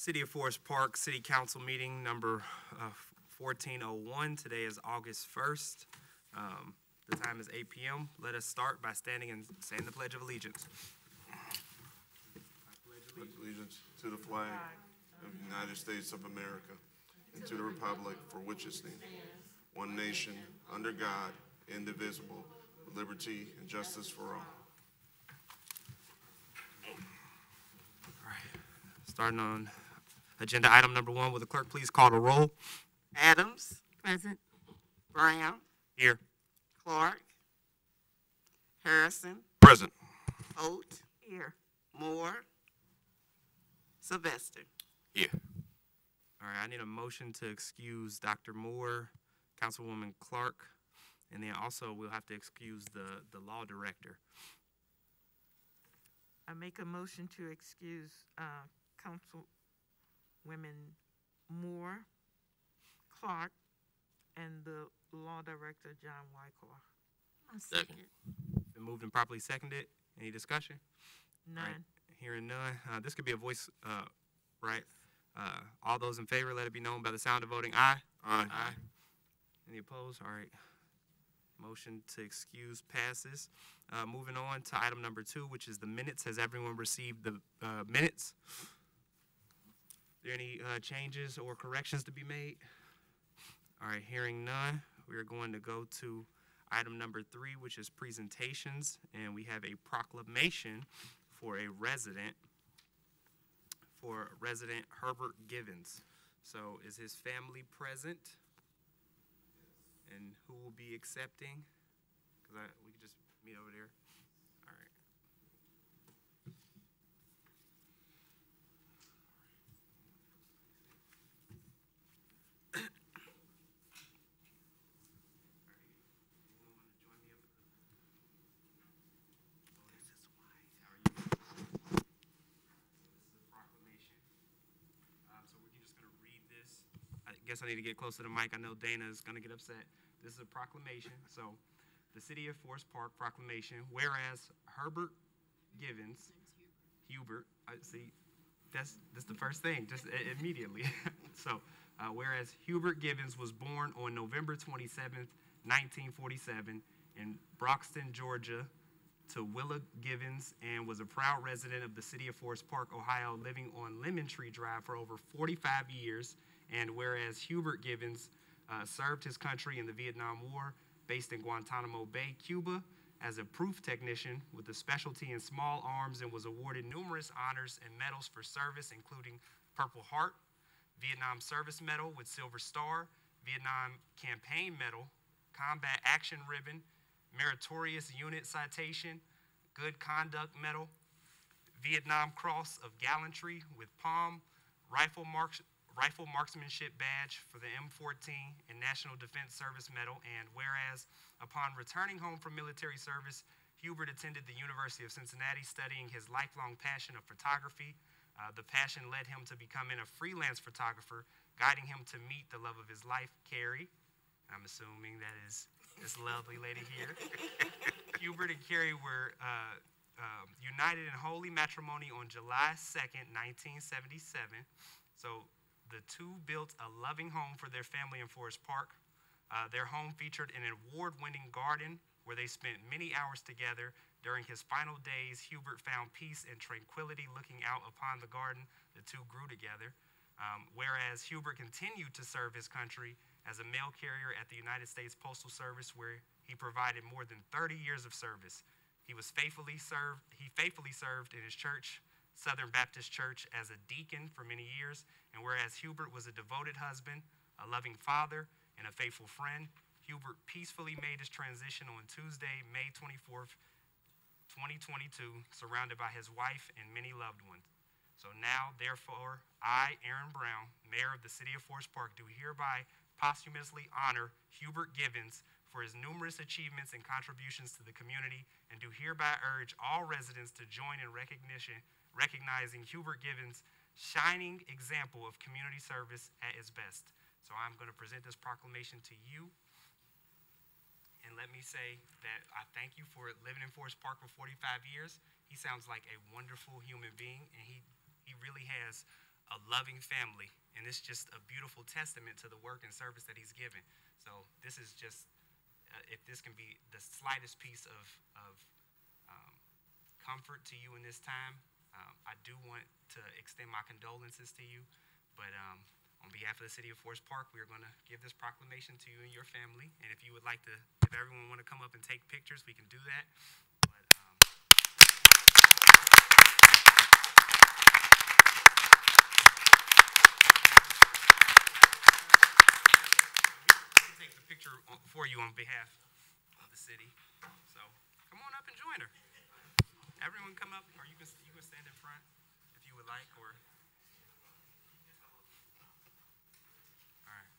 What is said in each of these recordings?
City of Forest Park City Council meeting number 1401. Today is August 1st. The time is 8 p.m. Let us start by standing and saying the Pledge of Allegiance. Pledge allegiance to the flag of the United States of America and to the republic for which it stands, one nation, under God, indivisible, with liberty and justice for all. Starting on agenda item number 1, will the clerk please call the roll? Adams. Present. Brown. Here. Clark. Harrison. Present. Holt. Here. Moore. Sylvester. Here. All right, I need a motion to excuse Dr. Moore, Councilwoman Clark, and then also we'll have to excuse the law director. I make a motion to excuse Councilwomen Moore, Clark, and the Law Director, John Wyckoff. Second. Been moved and properly seconded. Any discussion? None. All right, hearing none. This could be a voice, right? All those in favor, let it be known by the sound of voting aye. Aye. Aye. Any opposed? All right. Motion to excuse passes. Moving on to item number 2, which is the minutes. Has everyone received the minutes? Are there any changes or corrections to be made? All right, hearing none, we are going to go to item number 3, which is presentations, and we have a proclamation for resident Hubert Givens. So is his family present? And who will be accepting? Because we can just meet over there. All right. I guess I need to get close to the mic. I know Dana is going to get upset. This is a proclamation. So, the City of Forest Park Proclamation, whereas Hubert Givens, Hubert, see, that's the first thing, just immediately. So, whereas Hubert Givens was born on November 27th, 1947 in Broxton, Georgia, to Willa Givens, and was a proud resident of the City of Forest Park, Ohio, living on Lemon Tree Drive for over 45 years. And whereas Hubert Givens served his country in the Vietnam War, based in Guantanamo Bay, Cuba, as a proof technician with a specialty in small arms, and was awarded numerous honors and medals for service, including Purple Heart, Vietnam Service Medal with Silver Star, Vietnam Campaign Medal, Combat Action Ribbon, Meritorious Unit Citation, Good Conduct Medal, Vietnam Cross of Gallantry with Palm, Rifle Marksmanship Badge for the M14 and National Defense Service Medal. And whereas upon returning home from military service, Hubert attended the University of Cincinnati, studying his lifelong passion of photography. The passion led him to becoming a freelance photographer, guiding him to meet the love of his life, Carrie. I'm assuming that is this lovely lady here. Hubert and Carrie were united in holy matrimony on July 2nd, 1977. So the two built a loving home for their family in Forest Park. Their home featured an award-winning garden where they spent many hours together. During his final days, Hubert found peace and tranquility looking out upon the garden. The two grew together. Whereas Hubert continued to serve his country as a mail carrier at the United States Postal Service, where he provided more than 30 years of service. He faithfully served in his church, Southern Baptist Church, as a deacon for many years. And whereas Hubert was a devoted husband, a loving father, and a faithful friend, Hubert peacefully made his transition on Tuesday, May 24th, 2022, surrounded by his wife and many loved ones. So now, therefore, I, Aaron Brown, Mayor of the City of Forest Park, do hereby posthumously honor Hubert Givens for his numerous achievements and contributions to the community, and do hereby urge all residents to join in recognizing Hubert Givens' shining example of community service at its best. So I'm going to present this proclamation to you. And let me say that I thank you for living in Forest Park for 45 years. He sounds like a wonderful human being, and he really has a loving family, and it's just a beautiful testament to the work and service that he's given. So this is just, if this can be the slightest piece of comfort to you in this time, I do want to extend my condolences to you, but on behalf of the city of Forest Park, we are going to give this proclamation to you and your family, and if you would like to, if everyone want to come up and take pictures, we can do that. But, take the picture for you on behalf of the city. So come on up and join her. Everyone come up, or you can stand in front if you would like, or. All right.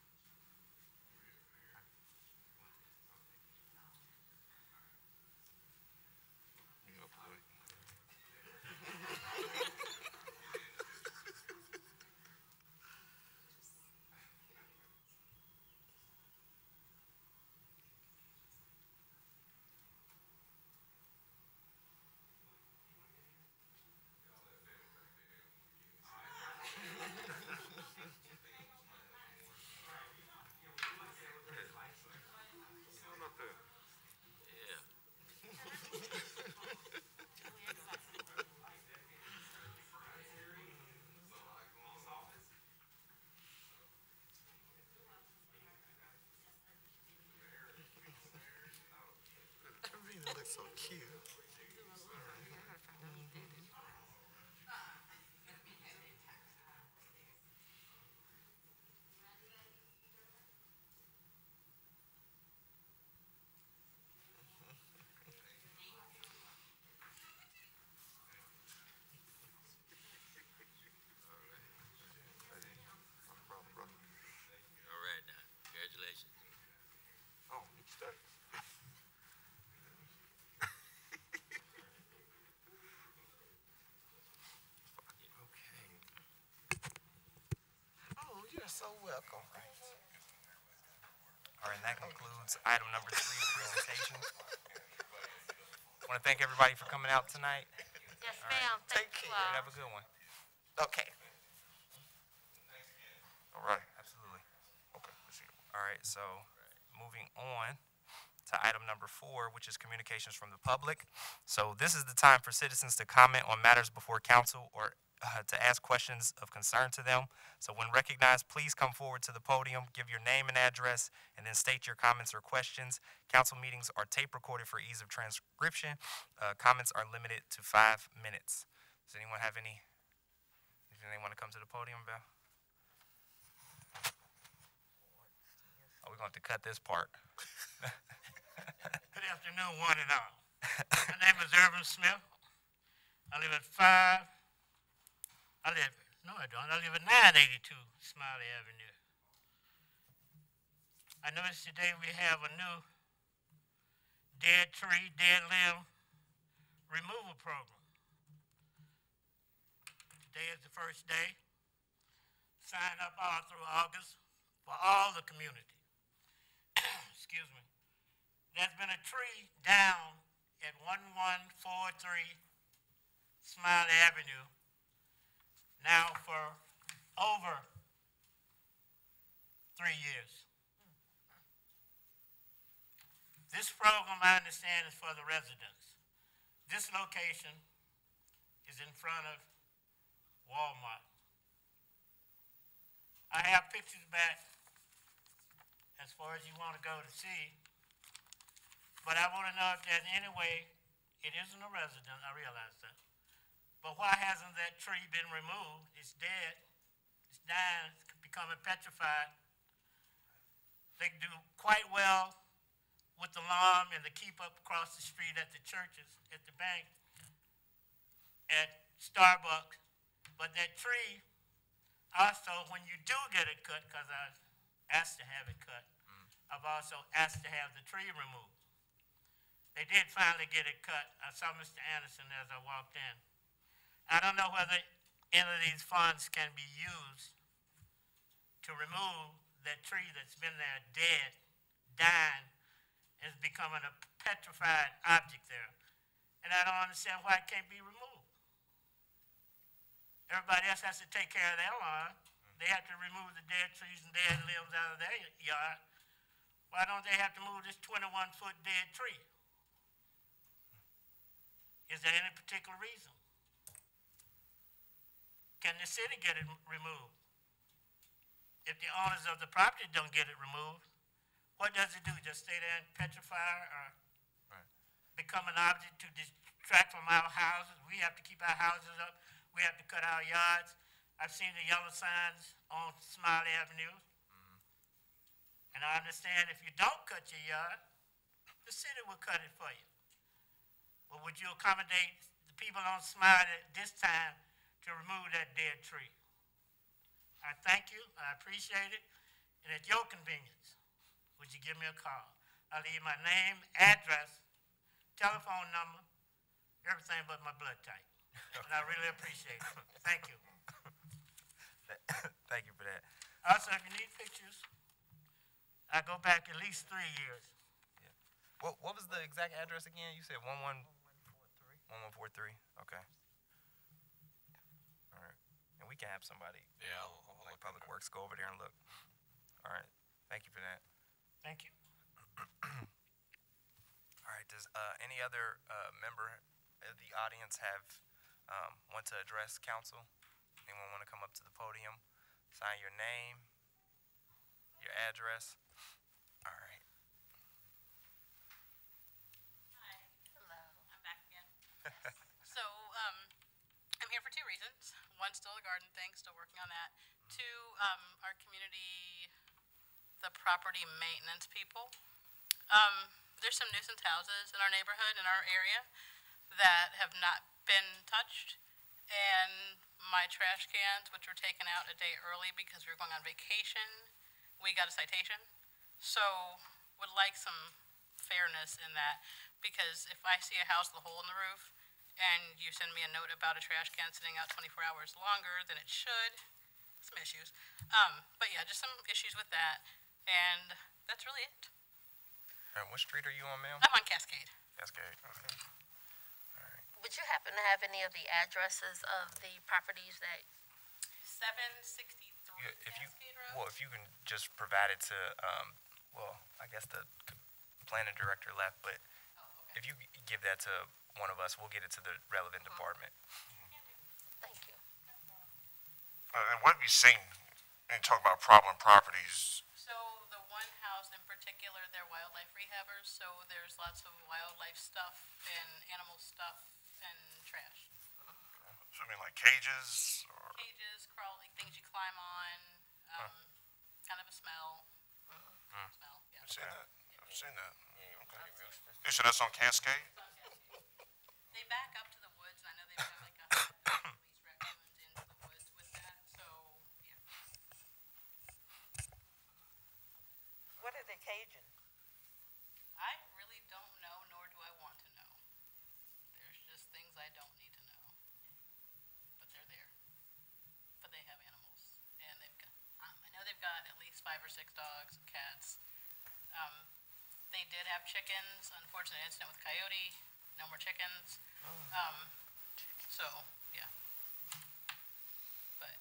Looks so cute. All right now. Congratulations. Oh, you start. Oh, you're so welcome. All right, and that concludes item number 3, presentation. I want to thank everybody for coming out tonight. Yes, ma'am. Thank you All right, all. have a good one. Okay. All right. Absolutely. Okay. Let's see. All right, so moving on to item number 4, which is communications from the public. So this is the time for citizens to comment on matters before council or to ask questions of concern to them. So when recognized, please come forward to the podium, give your name and address, and then state your comments or questions. Council meetings are tape recorded for ease of transcription. Comments are limited to 5 minutes. Does anyone have anything they want to come to the podium about? Oh, we're going to have to cut this part. Good afternoon, one and all. My name is Irvin Smith. I live at 982 Smiley Avenue. I noticed today we have a new dead tree, dead limb removal program. Today is the first day. Sign up all through August for all the community. Excuse me. There's been a tree down at 1143 Smiley Avenue now for over 3 years. This program, I understand, is for the residents. This location is in front of Walmart. I have pictures back as far as you want to go to see, but I want to know if there's any way, it isn't a resident, I realize that, but why hasn't that tree been removed? It's dead, it's dying, it's becoming petrified. They do quite well with the lawn and the keep up across the street at the churches, at the bank, at Starbucks, but that tree, also when you do get it cut, because I asked to have it cut, I've also asked to have the tree removed. They did finally get it cut. I saw Mr. Anderson as I walked in. I don't know whether any of these funds can be used to remove that tree that's been there dead, dying, is becoming a petrified object there. And I don't understand why it can't be removed. Everybody else has to take care of their lawn. They have to remove the dead trees and dead limbs out of their yard. Why don't they have to move this 21-foot dead tree? Is there any particular reason? Can the city get it removed? If the owners of the property don't get it removed, what does it do? Just stay there and petrify or become an object to distract from our houses? We have to keep our houses up. We have to cut our yards. I've seen the yellow signs on Smiley Avenue. And I understand if you don't cut your yard, the city will cut it for you. But would you accommodate the people on Smiley this time to remove that dead tree? I thank you, I appreciate it, and at your convenience, would you give me a call? I'll leave my name, address, telephone number, everything but my blood type. And I really appreciate it. Thank you. Thank you for that. Also, if you need pictures, I go back at least 3 years. What was the exact address again? You said 1143. Okay. All right. And we can have somebody, like Public Works, go over there and look. All right. Thank you for that. Thank you. All right. Does any other member of the audience want to address council? Anyone want to come up to the podium, sign your name, your address? All right. Hi. Hello. I'm back again. So, I'm here for two reasons. One, still the garden thing, still working on that. Two, our community, the property maintenance people. There's some nuisance houses in our neighborhood, in our area, that have not been touched. And my trash cans, which were taken out a day early because we were going on vacation, we got a citation. So, would like some fairness in that, because if I see a house with a hole in the roof, and you send me a note about a trash can sitting out 24 hours longer than it should, some issues. But yeah, just some issues with that, and that's really it. What street are you on, ma'am? I'm on Cascade. Cascade. Okay. Would you happen to have any of the addresses of the properties that? 763 If you, Cascade Road? well, if you can just provide it to, I guess the planning director left, but if you give that to one of us, we'll get it to the relevant department. Thank you. And what have you seen and talk about problem properties? So the one house in particular, they're wildlife rehabbers, so there's lots of wildlife stuff and animal stuff and trash. So I mean like cages or? Cages, crawling, things you climb on, kind of a smell. Smell, yeah. I've seen that. I've seen that. Okay. So that's on Cascade? They back up to the woods, and I know they've got like a release raccoons into the woods with that, so, yeah. What are they caging? I really don't know, nor do I want to know. There's just things I don't need to know. But they're there. But they have animals, and they've got, I know they've got at least 5 or 6 dogs and cats. They did have chickens, unfortunate incident with coyote, no more chickens. So, yeah. But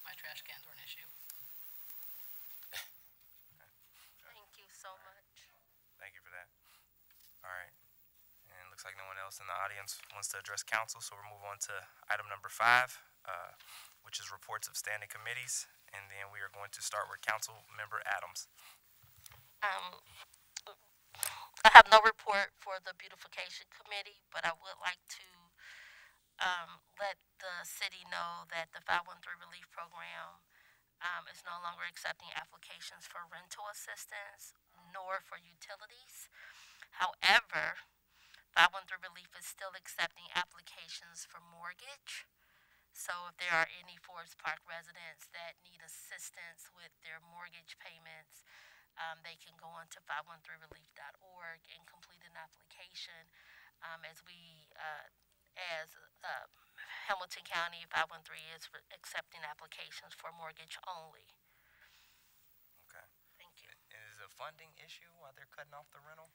my trash cans were an issue. Thank you so much. Thank you for that. All right. And it looks like no one else in the audience wants to address council, so we'll move on to item number 5, which is reports of standing committees. And then we are going to start with Council Member Adams. I have no report for the beautification committee, but I would like to let the city know that the 513 relief program is no longer accepting applications for rental assistance nor for utilities. However, 513 relief is still accepting applications for mortgage. So if there are any Forest Park residents that need assistance with their mortgage payments, they can go on to 513relief.org and complete an application. As Hamilton County 513 is accepting applications for mortgage only. Okay. Thank you. Is it a funding issue while they're cutting off the rental?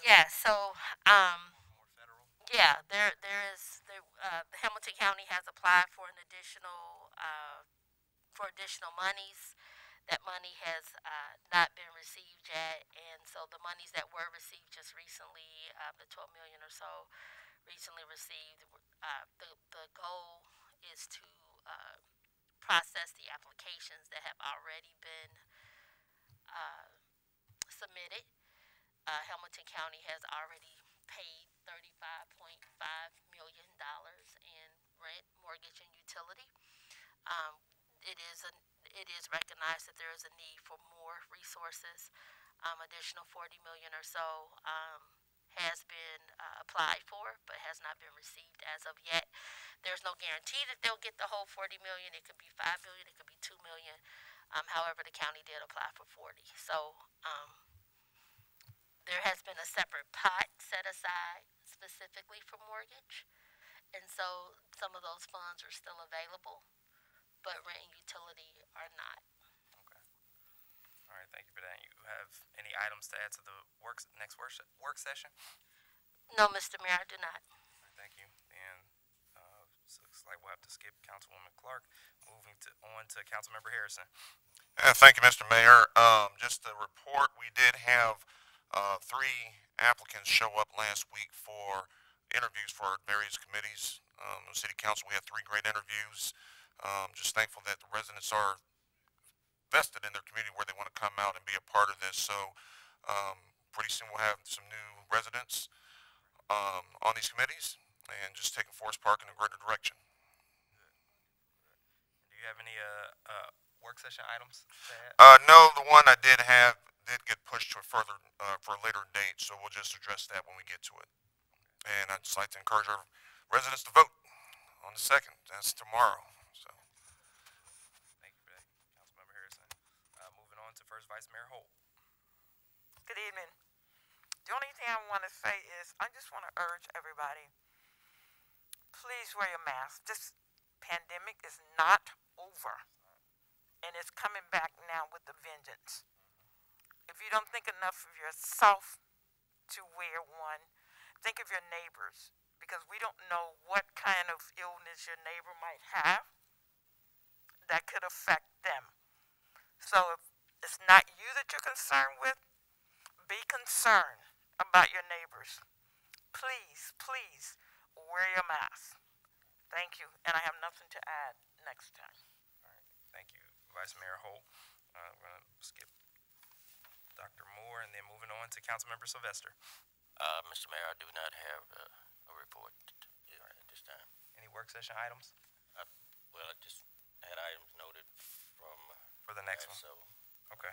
Yeah. So More federal? yeah, there is Hamilton County has applied for an additional monies. That money has not been received yet, and so the monies that were received just recently, the 12 million or so recently received, the goal is to process the applications that have already been submitted. Hamilton County has already paid $35.5 million in rent, mortgage, and utility. It is recognized that there is a need for more resources. Additional 40 million or so has been applied for, but has not been received as of yet. There's no guarantee that they'll get the whole 40 million. It could be 5 million. It could be 2 million. However, the county did apply for 40. So there has been a separate pot set aside specifically for mortgage, and so some of those funds are still available, but rent and utility are not. Okay. All right, thank you for that. You have any items to add to the next work session? No, Mr. Mayor, I do not. All right, thank you. And so looks like we'll have to skip Councilwoman Clark. Moving on to Councilmember Harrison. Thank you, Mr. Mayor. Just to report, we did have 3 applicants show up last week for interviews for various committees. The City Council, we had 3 great interviews. Just thankful that the residents are vested in their community where they want to come out and be a part of this. So pretty soon we'll have some new residents on these committees and just taking Forest Park in a greater direction. Do you have any work session items to add? No, the one I did have did get pushed to a further for a later date, so we'll just address that when we get to it. And I'd just like to encourage our residents to vote on the 2nd. That's tomorrow. So. Thank you for that, Councilmember Harrison. Moving on to First Vice Mayor Holt. Good evening. The only thing I want to say is I just want to urge everybody, please wear your mask. This pandemic is not over, and it's coming back now with a vengeance. If you don't think enough of yourself to wear one, think of your neighbors, because we don't know what kind of illness your neighbor might have that could affect them. So if it's not you that you're concerned with, be concerned about your neighbors. Please, please wear your mask. Thank you, and I have nothing to add next time. All right, thank you, Vice Mayor Holt. We're going to skip Dr. Moore and then moving on to Councilmember Sylvester. Mr. Mayor, I do not have a report at this time. Any work session items? Well, I just had items noted from For the next one? So Okay.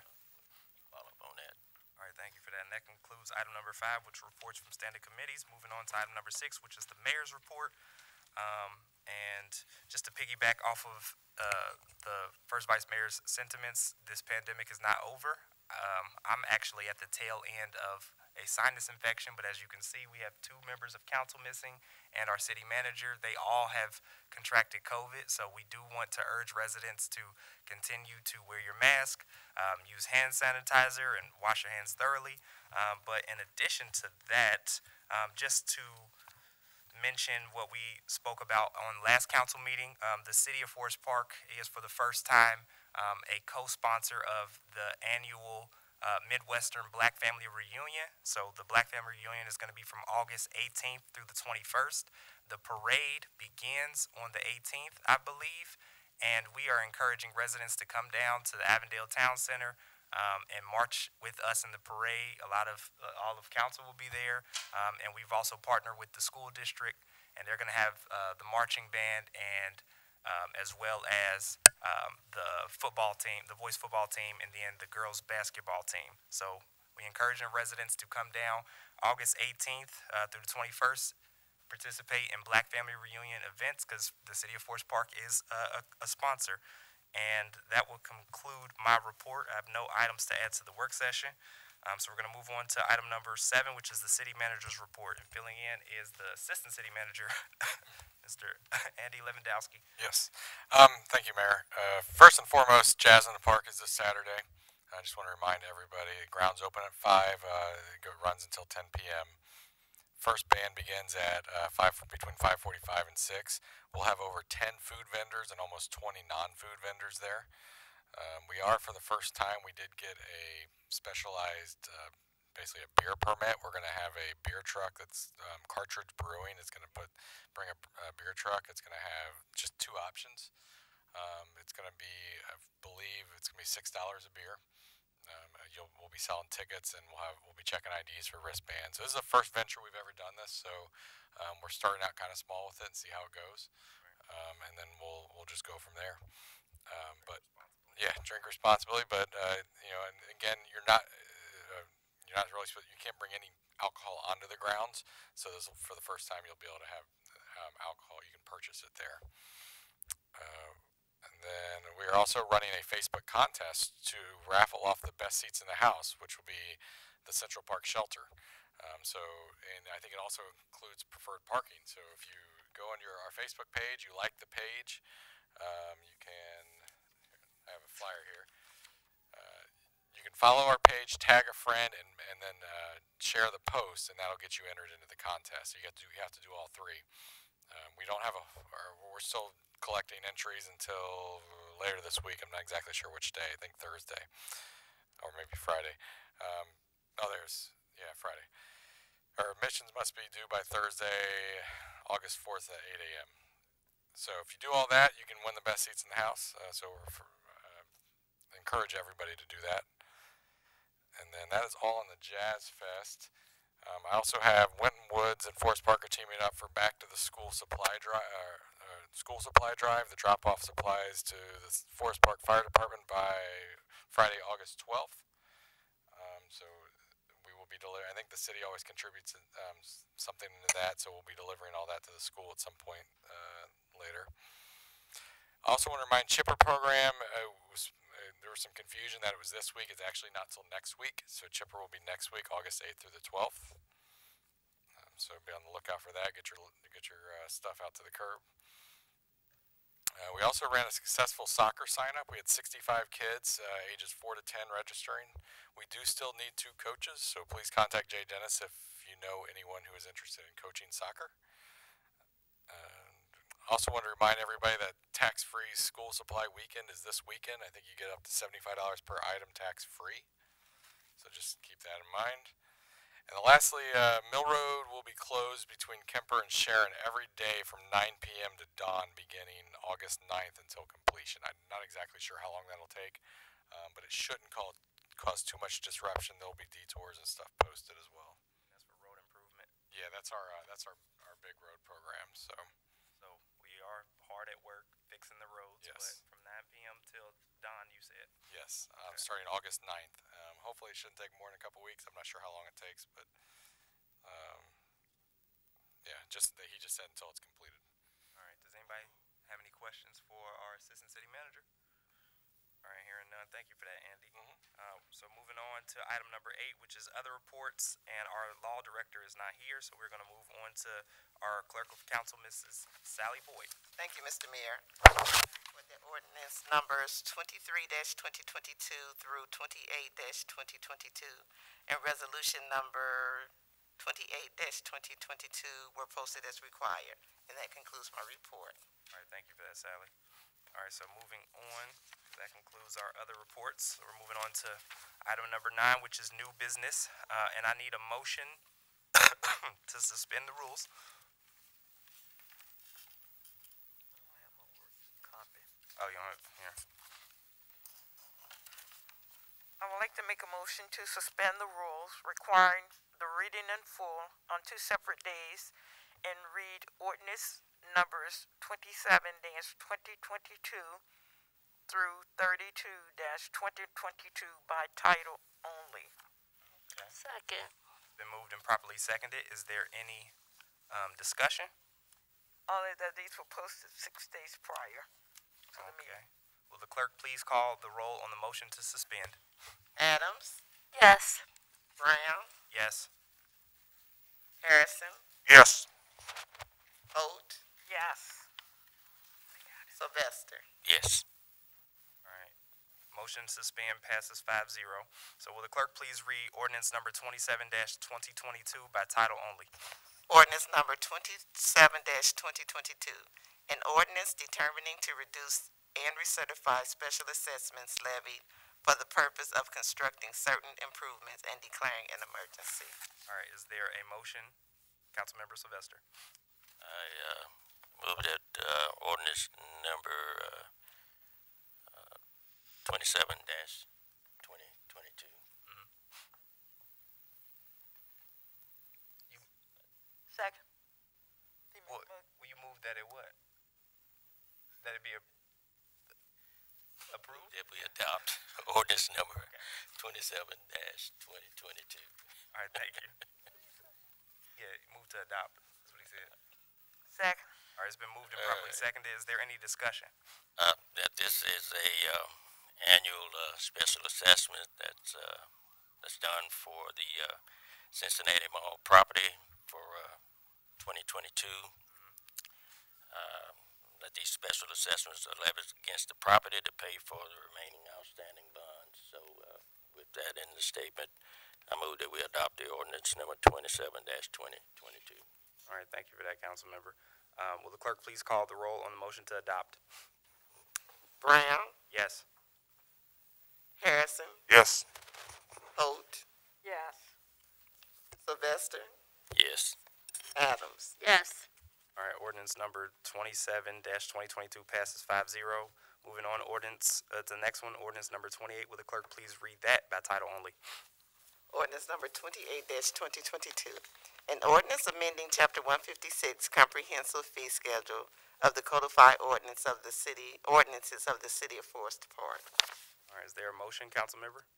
follow up on that. All right, thank you for that. And that concludes item number 5, which reports from standing committees. Moving on to item number 6, which is the mayor's report. And just to piggyback off of the first vice mayor's sentiments, this pandemic is not over. I'm actually at the tail end of a sinus infection, but as you can see, we have 2 members of council missing and our city manager. They all have contracted COVID, so we do want to urge residents to continue to wear your mask, use hand sanitizer, and wash your hands thoroughly. But in addition to that, just to mention what we spoke about on last council meeting, the city of Forest Park is for the first time a co-sponsor of the annual Midwestern Black Family Reunion. So the Black Family Reunion is going to be from August 18th through the 21st. The parade begins on the 18th, I believe, and we are encouraging residents to come down to the Avondale Town Center and march with us in the parade. All of council will be there, and we've also partnered with the school district, and they're going to have the marching band and as well as the football team, the boys football team, and then the girls basketball team. So we encourage our residents to come down August 18th through the 21st, participate in Black Family Reunion events because the city of Forest Park is a sponsor. And that will conclude my report. I have no items to add to the work session. So we're going to move on to item number 7, which is the city manager's report. And filling in is the assistant city manager, Mr. Andy Lewandowski. Yes. Thank you, Mayor. First and foremost, Jazz in the Park is this Saturday. I just want to remind everybody, the ground's open at 5. It runs until 10 p.m. first band begins at between 5:45 and 6. We'll have over 10 food vendors and almost 20 non-food vendors there. We are, for the first time, we did get a specialized, basically a beer permit. We're going to have a beer truck that's Cartridge Brewing. It's going to bring a beer truck. It's going to have just two options. It's going to be, I believe, it's going to be $6 a beer. We'll be selling tickets, and we'll be checking IDs for wristbands. So this is the first venture we've ever done this. So we're starting out kind of small with it and see how it goes, and then we'll just go from there. But yeah, drink responsibly. But and again, you're not really supposed. You can't bring any alcohol onto the grounds. So this for the first time, you'll be able to have alcohol. You can purchase it there. And then we are also running a Facebook contest to raffle off the best seats in the house, which will be the Central Park Shelter. And I think it also includes preferred parking. So if you go on our Facebook page, you like the page, you can. I have a flyer here. You can follow our page, tag a friend, and then share the post, and that'll get you entered into the contest. So you have to do all three. We don't have we're still collecting entries until later this week. I'm not exactly sure which day. I think Thursday or maybe Friday. Friday. Our admissions must be due by Thursday, August 4th at 8 a.m. So if you do all that, you can win the best seats in the house. So we're encourage everybody to do that. And then that is all on the Jazz Fest. I also have Winton Woods and Forest Park are teaming up for Back to the School Supply Drive. The drop-off supplies to the Forest Park Fire Department by Friday, August 12th. So we will be delivering. I think the city always contributes something into that, so we'll be delivering all that to the school at some point later. I also want to remind Chipper program. There was some confusion that it was this week. It's actually not till next week. So Chipper will be next week, August 8th through the 12th. So be on the lookout for that. Get your stuff out to the curb. We also ran a successful soccer sign-up. We had 65 kids, ages 4 to 10 registering. We do still need 2 coaches, so please contact Jay Dennis if you know anyone who is interested in coaching soccer. Also want to remind everybody that tax-free school supply weekend is this weekend. I think you get up to $75 per item tax-free. So just keep that in mind. And lastly, Mill Road will be closed between Kemper and Sharon every day from 9 p.m. to dawn beginning August 9th until completion. I'm not exactly sure how long that'll take, but it shouldn't cause too much disruption. There'll be detours and stuff posted as well. That's for road improvement. Yeah, that's our big road program. So we are hard at work fixing the roads. Yes. But from 9 p.m. till dawn, you said. Yes, Okay. Starting August 9th. Hopefully it shouldn't take more than a couple weeks. I'm not sure how long it takes, but he just said until it's completed. All right. Does anybody have any questions for our Assistant City Manager? All right, hearing none. Thank you for that, Andy. So moving on to item number 8, which is other reports, and our law director is not here, so we're going to move on to our clerk of council, Mrs. Sally Boyd. Thank you, Mr. Mayor. For the ordinance numbers 23-2022 through 28-2022 and resolution number 28-2022 were posted as required. And that concludes my report. All right, thank you for that, Sally. All right, so moving on, that concludes our other reports. So we're moving on to item number 9, which is new business, and I need a motion to suspend the rules. Oh, you don't have here. I would like to make a motion to suspend the rules requiring the reading in full on 2 separate days and read ordinance numbers 27-2022 through 32-2022 by title only. Okay. Second. It's been moved and properly seconded. Is there any discussion? Only that these were posted 6 days prior to the meeting. Okay. Will the clerk please call the roll on the motion to suspend? Adams, Yes. Brown, Yes. Harrison, Yes. Holt, Yes. Sylvester. Yes. All right. Motion to suspend passes 5-0. So will the clerk please read ordinance number 27-2022 by title only? Ordinance number 27-2022. An ordinance determining to reduce and recertify special assessments levied for the purpose of constructing certain improvements and declaring an emergency. All right, is there a motion? Councilmember Sylvester. I move that ordinance number 27-2022. Second. What, will you move that it what? That it be approved? That we adopt ordinance number 27-2022. All right, thank you. Yeah, move to adopt. That's what he said. Second. All right, it's been moved and properly seconded. Is there any discussion? That this is a annual special assessment that's done for the Cincinnati Mall property for 2022. That these special assessments are levied against the property to pay for the remaining outstanding bonds. So with that in the statement, I move that we adopt the ordinance number 27-2022. All right, thank you for that, council member. Will the clerk please call the roll on the motion to adopt? Brown, Yes. Harrison, Yes. Holt, Yes. Sylvester, Yes. Adams. Yes. All right, ordinance number 27-2022 passes 5-0. Moving on, ordinance, the next one, ordinance number 28. Will the clerk please read that by title only? Ordinance number 28-2022. An ordinance amending Chapter 156 Comprehensive Fee Schedule of the Codified Ordinances of the City of Forest Park. All right, is there a motion, council member?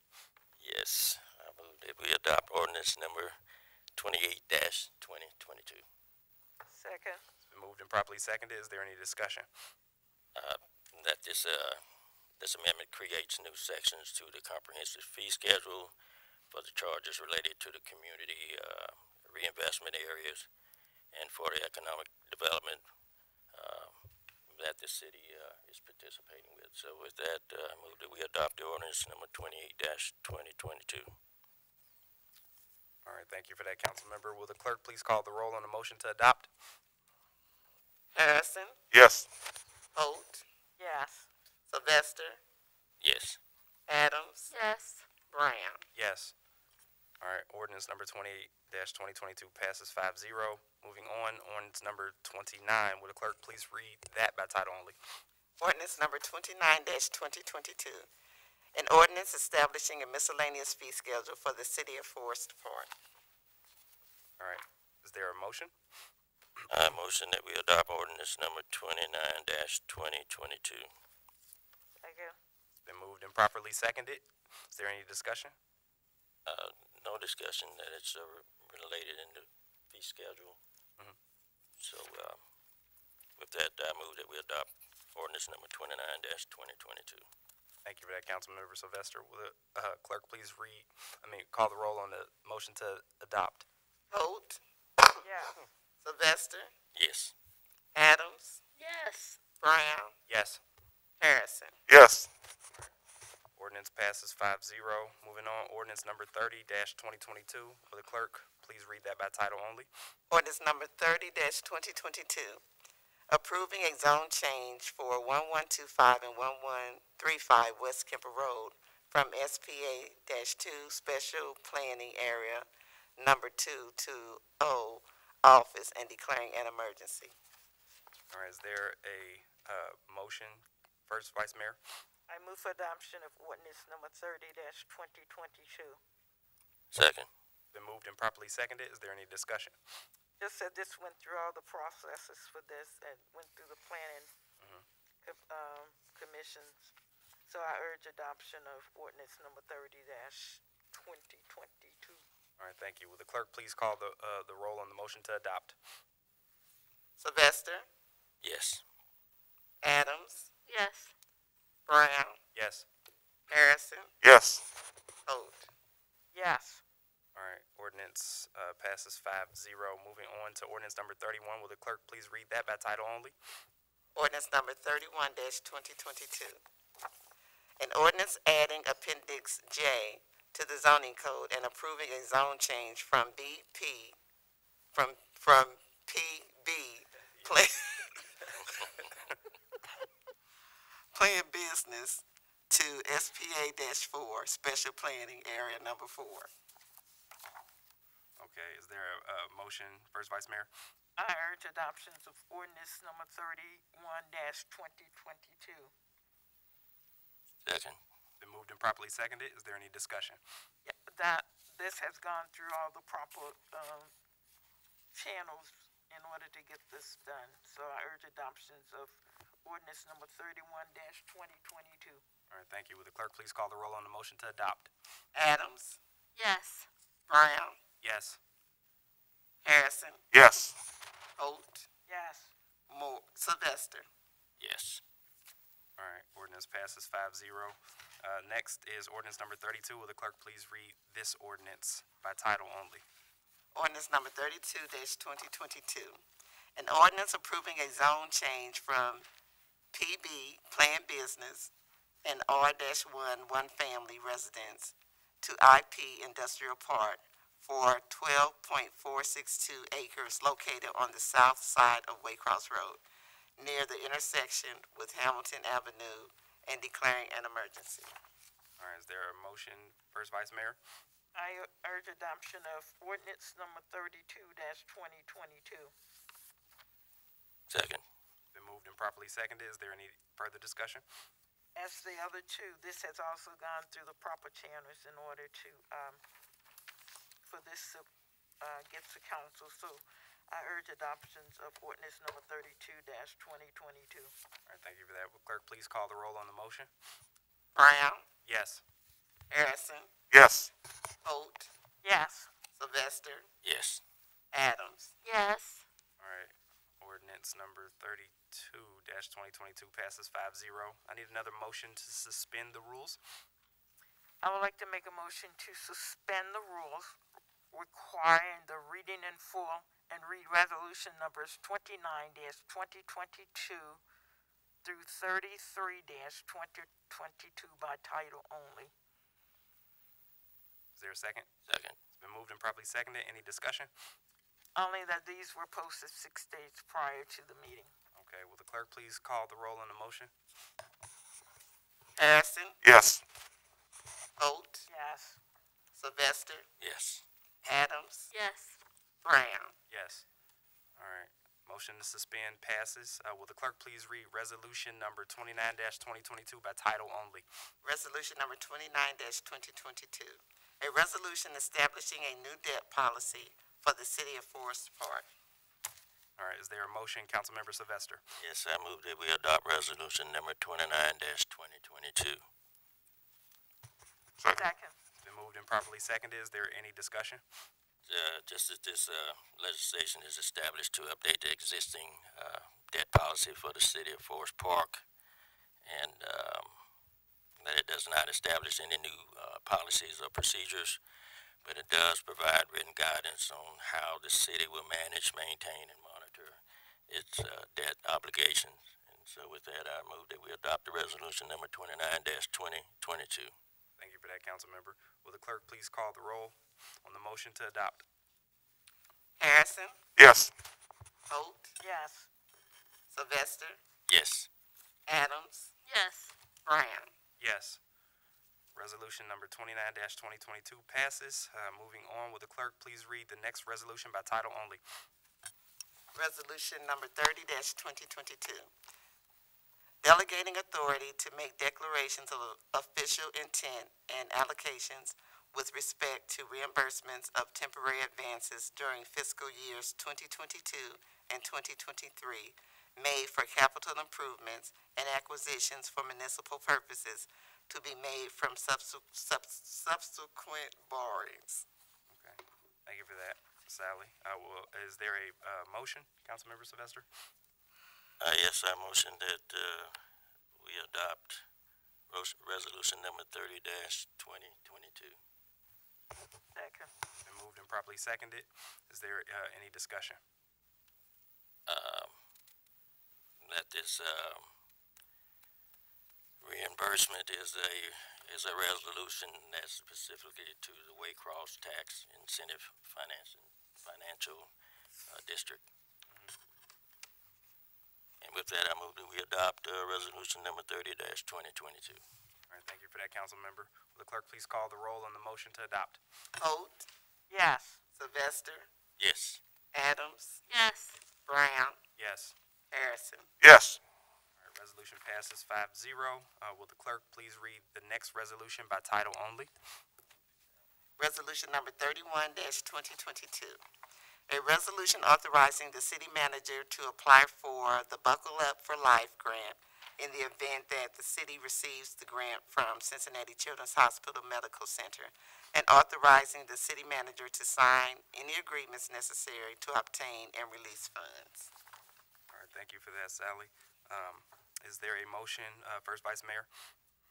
Yes. I move that we adopt ordinance number 28-2022. Second. It's been moved and properly seconded. Is there any discussion? That this amendment creates new sections to the comprehensive fee schedule for the charges related to the community reinvestment areas and for the economic development that the city is participating with. So with that, I move that we adopt the ordinance number 28-2022. All right, thank you for that, council member. Will the clerk please call the roll on the motion to adopt? Harrison, Yes. Holt, Yes. Sylvester, Yes. Adams, Yes. Brown. Yes. All right, ordinance number 28-2022 passes 5-0. Moving on, ordinance number 29. Will the clerk please read that by title only? Ordinance number 29-2022. An ordinance establishing a miscellaneous fee schedule for the City of Forest Park. All right, is there a motion? I motion that we adopt ordinance number 29-2022. Second. It's been moved and properly seconded. Is there any discussion? No discussion that it's related in the fee schedule. So with that, I move that we adopt ordinance number 29-2022. Thank you for that, Councilmember Sylvester. Will the clerk please call the roll on the motion to adopt? Holt, Yes. Sylvester, Yes. Adams, Yes. Brown, Yes. Harrison. Yes. Ordinance passes 5-0. Moving on, ordinance number 30-2022. Will the clerk please read that by title only? Ordinance number 30-2022. Approving a zone change for 1125 and 1135 West Kemper Road from SPA-2 Special Planning Area number 2 to O Office and declaring an emergency. All right, is there a motion? First, Vice Mayor. I move for adoption of ordinance number 30-2022. Second. Been moved and properly seconded. Is there any discussion? Just said this went through all the processes for this and went through the planning commissions. So I urge adoption of ordinance number 30-2022. All right, thank you. Will the clerk please call the roll on the motion to adopt? Sylvester, Yes. Adams, Yes. Brown, Yes. Harrison, Yes. Holt. Yes. All right, ordinance passes 5-0. Moving on to ordinance number 31. Will the clerk please read that by title only? Ordinance number 31-2022. An ordinance adding Appendix J to the zoning code and approving a zone change from from PB, Plan Business, to SPA-4, Special Planning Area Number 4. Okay, is there a motion, First Vice Mayor? I urge adoptions of ordinance number 31-2022. Second. Been moved and properly seconded. Is there any discussion? Yeah, that this has gone through all the proper channels in order to get this done. So I urge adoptions of ordinance number 31-2022. All right, thank you. Will the clerk please call the roll on the motion to adopt? Adams, Yes. Brown, Yes. Harrison, Yes. Holt, Yes. Moore, Sylvester. Yes. All right, ordinance passes 5-0. Next is ordinance number 32. Will the clerk please read this ordinance by title only? Ordinance number 32-2022. An ordinance approving a zone change from PB, Planned Business, and R-1, One Family Residence, to IP, Industrial Park, for 12.462 acres located on the south side of Waycross Road, near the intersection with Hamilton Avenue, and declaring an emergency. All right, is there a motion, First Vice Mayor? I urge adoption of ordinance number 32-2022. Second. Been moved and properly seconded. Is there any further discussion? As the other two, this has also gone through the proper channels in order to, for this to get to council. So I urge adoptions of ordinance number 32-2022. All right, thank you for that. Will clerk please call the roll on the motion? Brown, Yes. Harrison, Yes. Holt, Yes. Sylvester, Yes. Adams. Yes. All right, ordinance number 32-2022 passes 5-0. I need another motion to suspend the rules. I would like to make a motion to suspend the rules requiring the reading in full and read resolution numbers 29-2022 through 33-2022 by title only. Is there a second? Second. It's been moved and properly seconded. Any discussion? Only that these were posted 6 days prior to the meeting. Okay, will the clerk please call the roll on the motion? Harrison, Yes. Holt, Yes. Sylvester, Yes. Adams, Yes. Brown. Yes. All right. Motion to suspend passes. Will the clerk please read resolution number 29-2022 by title only? Resolution number 29-2022. A resolution establishing a new debt policy for the city of Forest Park. All right. Is there a motion, Councilmember Sylvester? Yes, I move that we adopt resolution number 29-2022. Second. Been moved and properly seconded. Is there any discussion? Just as this legislation is established to update the existing debt policy for the city of Forest Park, and that it does not establish any new policies or procedures, but it does provide written guidance on how the city will manage, maintain, and monitor its debt obligations. And so with that, I move that we adopt the resolution number 29-2022. Thank you for that, Councilmember. Will the clerk please call the roll on the motion to adopt? Harrison, Yes. Holt, Yes. Sylvester, Yes. Adams, Yes. Brown. Yes. Resolution number 29-2022 passes. Moving on, will the clerk please read the next resolution by title only? Resolution number 30-2022. Delegating authority to make declarations of official intent and allocations with respect to reimbursements of temporary advances during fiscal years 2022 and 2023 made for capital improvements and acquisitions for municipal purposes to be made from subsequent borrowings. Okay. Thank you for that, Sally. Is there a motion, Councilmember Sylvester? Yes, I motion that we adopt resolution number 30-2022. Second. Been moved and properly seconded. Is there any discussion? That this reimbursement is a resolution that's specifically to the Waycross tax incentive financial district. And with that, I move that we adopt resolution number 30-2022. All right, thank you for that, council member. Will the clerk please call the roll on the motion to adopt? Holt, Yes. Sylvester, Yes. Adams, Yes. Brown, Yes. Harrison. Yes. All right, resolution passes 5-0. Will the clerk please read the next resolution by title only? Resolution number 31-2022. A resolution authorizing the city manager to apply for the Buckle Up for Life grant in the event that the city receives the grant from Cincinnati Children's Hospital Medical Center, and authorizing the city manager to sign any agreements necessary to obtain and release funds. All right, thank you for that, Sally. Is there a motion, First Vice Mayor?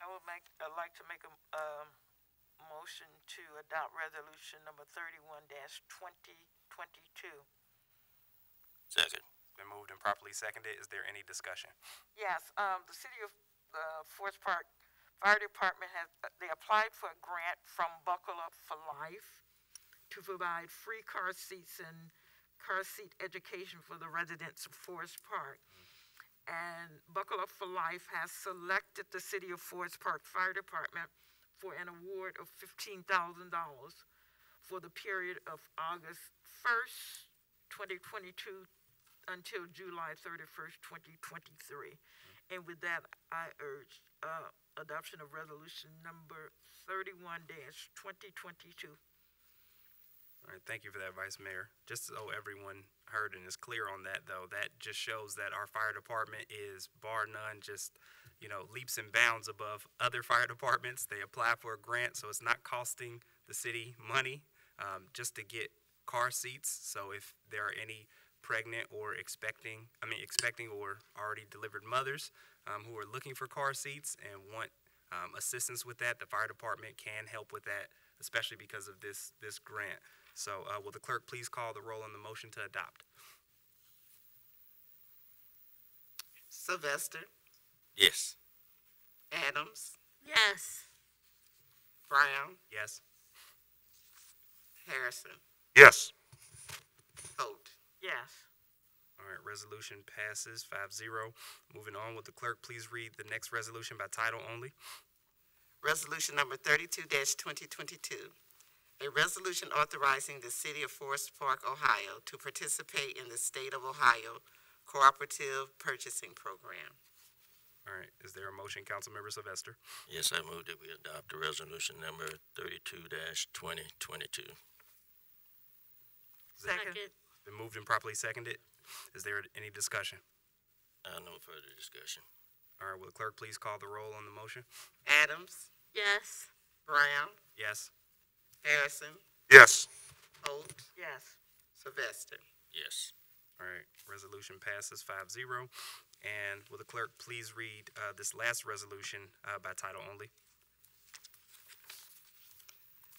I'd like to make a motion to adopt resolution number 31-2022. Second. It's been moved and properly seconded. Is there any discussion? Yes, the city of Forest Park Fire Department they applied for a grant from Buckle Up for Life to provide free car seats and car seat education for the residents of Forest Park. And Buckle Up for Life has selected the city of Forest Park Fire Department for an award of $15,000 for the period of August 1st, 2022 until July 31st, 2023. And with that, I urge adoption of resolution number 31-2022. All right, thank you for that, Vice Mayor. Just so everyone heard and is clear on that, though, that just shows that our fire department is, bar none, just, leaps and bounds above other fire departments. They apply for a grant, so it's not costing the city money just to get car seats. So if there are any pregnant or expecting or already delivered mothers who are looking for car seats and want assistance with that, the fire department can help with that, especially because of this grant. So will the clerk please call the roll on the motion to adopt? Sylvester, Yes. Adams, Yes. Brown, Yes. Harrison, Yes. Holt. Yes. All right, resolution passes 5-0. Moving on, will the clerk please read the next resolution by title only? Resolution number 32-2022. A resolution authorizing the city of Forest Park, Ohio to participate in the state of Ohio Cooperative Purchasing Program. All right, is there a motion, Councilmember Sylvester? Yes, I move that we adopt the resolution number 32-2022. Second. Been moved and properly seconded. Is there any discussion? No further discussion. All right, will the clerk please call the roll on the motion? Adams, Yes. Brown, Yes. Harrison, Yes. Holt, Yes. Sylvester. Yes. All right, resolution passes 5-0. And will the clerk please read this last resolution by title only?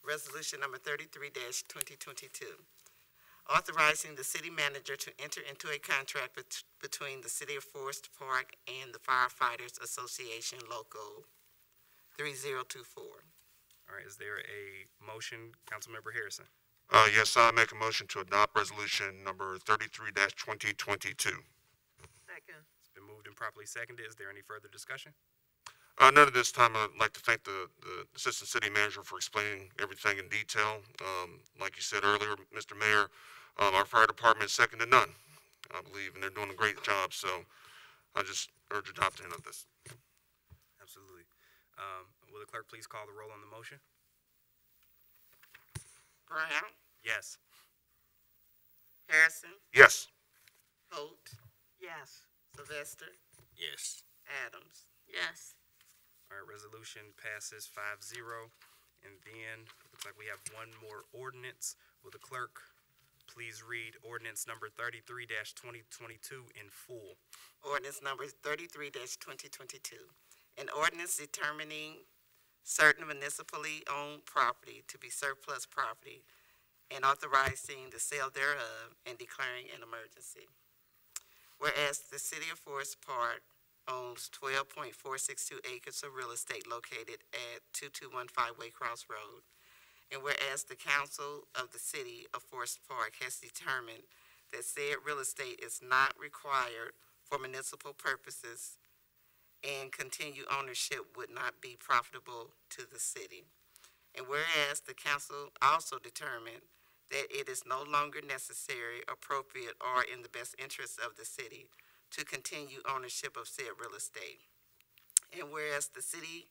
Resolution number 33-2022. Authorizing the city manager to enter into a contract between the city of Forest Park and the Firefighters Association Local 3024. All right, is there a motion, Councilmember Harrison? Yes, I make a motion to adopt resolution number 33-2022. Second. It's been moved and properly seconded. Is there any further discussion? None at this time. I'd like to thank the Assistant City Manager for explaining everything in detail. Like you said earlier, Mr. Mayor, our fire department is second to none, I believe, and they're doing a great job. So I just urge adoption of this. Absolutely. Will the clerk please call the roll on the motion? Brown, Yes. Harrison, Yes. Holt, Yes. Sylvester, Yes. Adams. Yes. All right, resolution passes 5-0. And then, looks like we have one more ordinance. Will the clerk please read ordinance number 33-2022 in full? Ordinance number 33-2022. An ordinance determining certain municipally owned property to be surplus property and authorizing the sale thereof and declaring an emergency. Whereas the city of Forest Park owns 12.462 acres of real estate located at 2215 Waycross Road, and whereas the council of the city of Forest Park has determined that said real estate is not required for municipal purposes and continued ownership would not be profitable to the city. And whereas the council also determined that it is no longer necessary, appropriate, or in the best interest of the city to continue ownership of said real estate. And whereas the city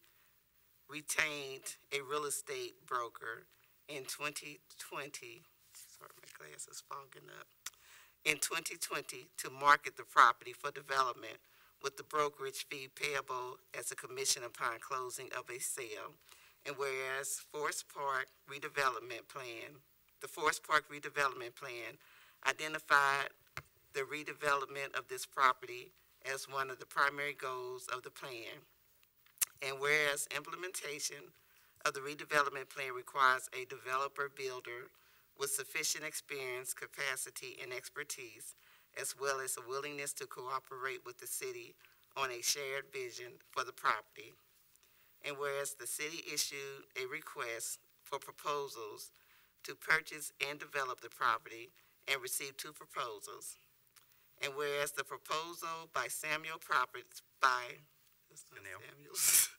retained a real estate broker in 2020, sorry, my glass is fogging up, in 2020 to market the property for development with the brokerage fee payable as a commission upon closing of a sale. And whereas Forest Park redevelopment plan, the Forest Park redevelopment plan identified the redevelopment of this property as one of the primary goals of the plan. And whereas implementation of the redevelopment plan requires a developer builder with sufficient experience, capacity, and expertise, as well as a willingness to cooperate with the city on a shared vision for the property. And whereas the city issued a request for proposals to purchase and develop the property and received 2 proposals. And whereas the proposal by Samuel Properties, Samuel's,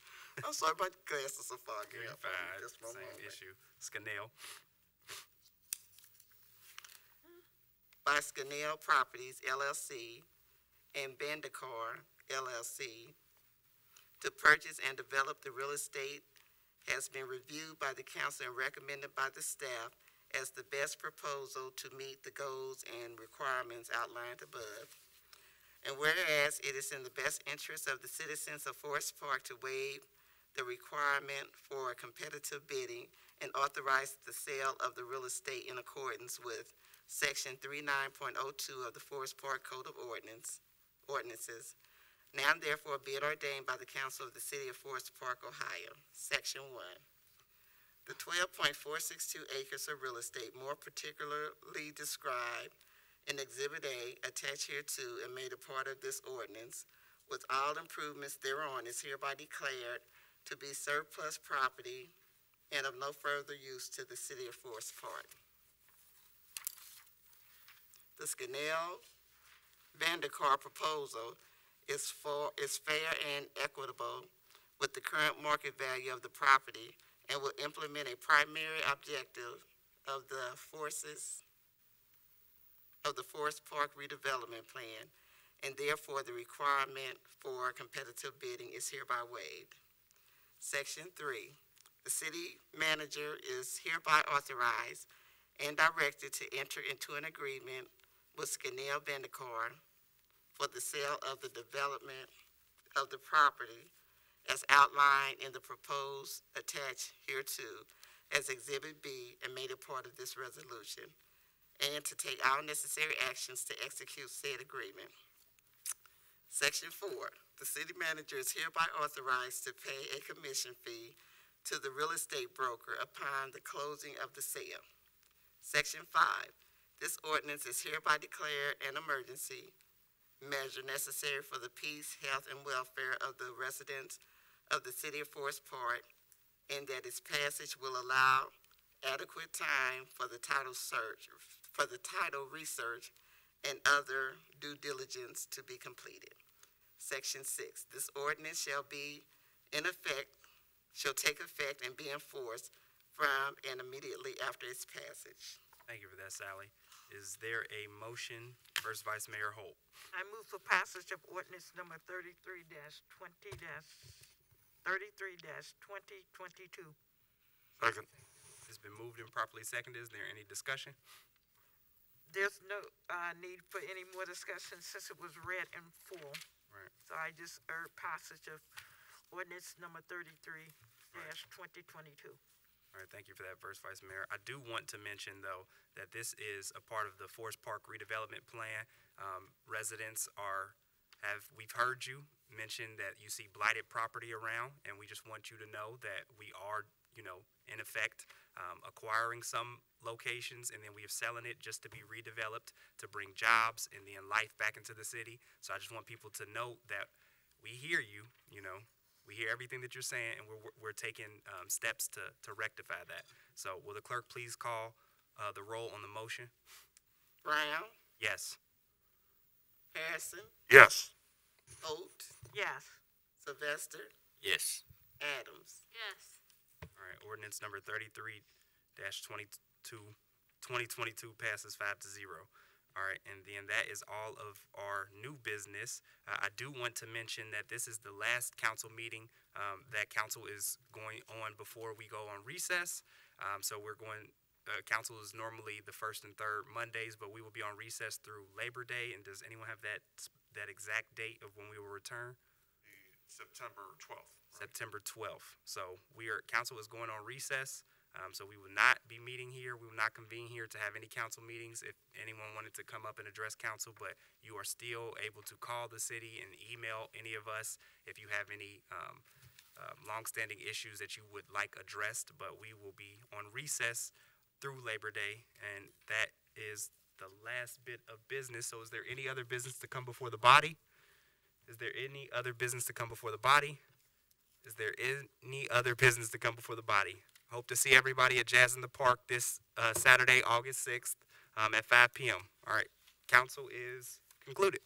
I'm sorry, my glasses are fogging up. Just one Same moment. issue. Scannell. By Scannell Properties, LLC, and Bandicor, LLC, to purchase and develop the real estate has been reviewed by the council and recommended by the staff as the best proposal to meet the goals and requirements outlined above. And whereas it is in the best interest of the citizens of Forest Park to waive the requirement for competitive bidding and authorize the sale of the real estate in accordance with Section 39.02 of the Forest Park Code of Ordinances. Now therefore be it ordained by the Council of the City of Forest Park, Ohio. Section 1. The 12.462 acres of real estate more particularly described in Exhibit A attached hereto and made a part of this ordinance with all improvements thereon is hereby declared to be surplus property and of no further use to the City of Forest Park. The Scannell Vandekar proposal is fair and equitable with the current market value of the property and will implement a primary objective of the Forest Park redevelopment plan, and therefore the requirement for competitive bidding is hereby waived. Section 3. The city manager is hereby authorized and directed to enter into an agreement with Scannell Vandekar for the sale of the development of the property as outlined in the proposed attached hereto as Exhibit B and made a part of this resolution, and to take all necessary actions to execute said agreement. Section 4. The city manager is hereby authorized to pay a commission fee to the real estate broker upon the closing of the sale. Section 5. This ordinance is hereby declared an emergency measure necessary for the peace, health, and welfare of the residents of the City of Forest Park, and that its passage will allow adequate time for the title research, and other due diligence to be completed. Section 6. This ordinance shall take effect and be enforced from and immediately after its passage. Thank you for that, Sally. Is there a motion? First Vice Mayor Holt. I move for passage of ordinance number 33-2022. Second. It's been moved and properly seconded. Is there any discussion? There's no need for any more discussion since it was read in full. Right. So I just urge passage of ordinance number 33-2022. All right, thank you for that, First Vice Mayor. I do want to mention, though, that this is a part of the Forest Park redevelopment plan. We've heard you mention that you see blighted property around, and we just want you to know that we are, in effect, acquiring some locations, and then we are selling it just to be redeveloped to bring jobs and then life back into the city. So I just want people to know that we hear you, we hear everything that you're saying, and we're taking steps to rectify that. So will the clerk please call the roll on the motion? Brown, Yes. Harrison, Yes. Holt, Yes. Sylvester, Yes. Adams. Yes. All right, ordinance number 33-2022 passes 5-0. All right, and then that is all of our new business. I do want to mention that this is the last council meeting that council is going on before we go on recess. So we're going, council is normally the first and third Mondays, but we will be on recess through Labor Day. And does anyone have that exact date of when we will return? September 12th. September 12th. So council is going on recess. So we will not be meeting here. We will not convene here to have any council meetings if anyone wanted to come up and address council, but you are still able to call the city and email any of us if you have any longstanding issues that you would like addressed. But we will be on recess through Labor Day, and that is the last bit of business. So is there any other business to come before the body? Is there any other business to come before the body? Is there any other business to come before the body? Hope to see everybody at Jazz in the Park this Saturday, August 6th at 5 p.m. All right, council is concluded.